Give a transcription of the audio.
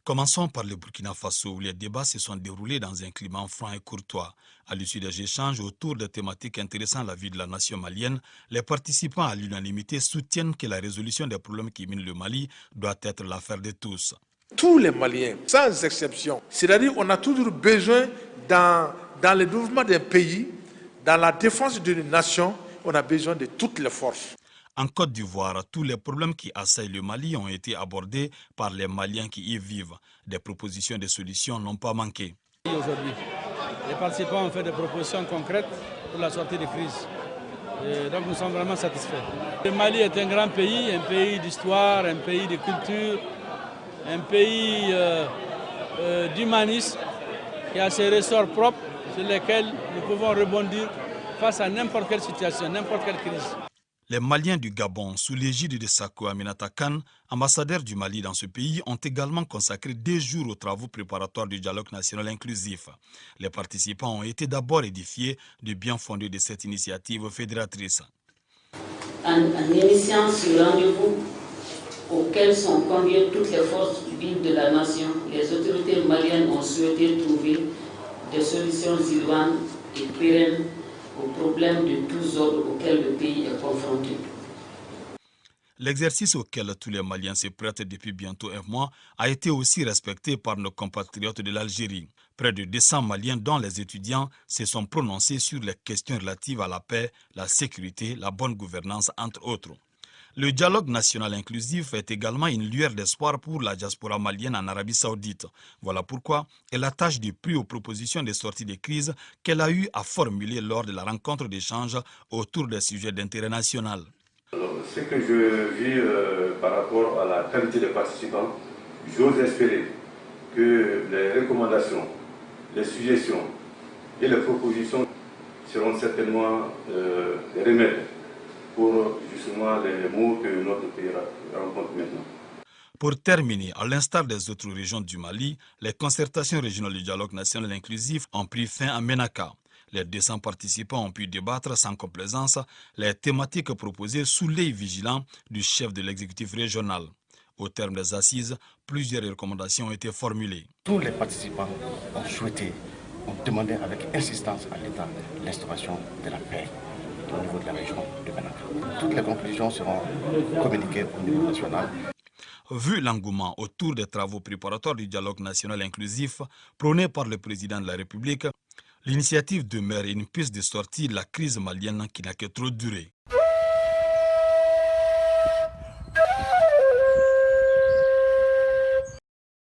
Commençons par le Burkina Faso, où les débats se sont déroulés dans un climat franc et courtois. À l'issue des échanges autour des thématiques intéressant la vie de la nation malienne, les participants à l'unanimité soutiennent que la résolution des problèmes qui minent le Mali doit être l'affaire de tous. Tous les Maliens, sans exception, c'est-à-dire on a toujours besoin dans le développement d'un pays, dans la défense d'une nation, on a besoin de toutes les forces. En Côte d'Ivoire, tous les problèmes qui assaillent le Mali ont été abordés par les Maliens qui y vivent. Des propositions de solutions n'ont pas manqué. Aujourd'hui, les participants ont fait des propositions concrètes pour la sortie de crise. Et donc nous sommes vraiment satisfaits. Le Mali est un grand pays, un pays d'histoire, un pays de culture, un pays d'humanisme qui a ses ressorts propres sur lesquels nous pouvons rebondir face à n'importe quelle situation, n'importe quelle crise. Les Maliens du Gabon, sous l'égide de Sako Aminata Kane, ambassadeur du Mali dans ce pays, ont également consacré 2 jours aux travaux préparatoires du dialogue national inclusif. Les participants ont été d'abord édifiés du bien fondé de cette initiative fédératrice. En initiant ce rendez-vous auquel sont conviées toutes les forces vives de la nation, les autorités maliennes ont souhaité trouver des solutions idoines et pérennes aux problèmes de tous ordres auxquels le pays est confronté. L'exercice auquel tous les Maliens se prêtent depuis bientôt un mois a été aussi respecté par nos compatriotes de l'Algérie. Près de 200 Maliens, dont les étudiants, se sont prononcés sur les questions relatives à la paix, la sécurité, la bonne gouvernance, entre autres. Le dialogue national inclusif est également une lueur d'espoir pour la diaspora malienne en Arabie Saoudite. Voilà pourquoi elle attache du prix aux propositions de sortie de crise qu'elle a eu à formuler lors de la rencontre d'échange autour des sujets d'intérêt national. Ce que je vis par rapport à la qualité des participants, j'ose espérer que les recommandations, les suggestions et les propositions seront certainement des remèdes pour justement les maux que notre pays rencontre maintenant. Pour terminer, à l'instar des autres régions du Mali, les concertations régionales du dialogue national inclusif ont pris fin à Ménaka. Les 200 participants ont pu débattre sans complaisance les thématiques proposées sous l'œil vigilant du chef de l'exécutif régional. Au terme des assises, plusieurs recommandations ont été formulées. Tous les participants ont souhaité, ont demandé avec insistance à l'État l'instauration de la paix au niveau de la région de Ménaka. Toutes les conclusions seront communiquées au niveau national. Vu l'engouement autour des travaux préparatoires du dialogue national inclusif prôné par le président de la République, l'initiative demeure une piste de sortie de la crise malienne qui n'a que trop duré.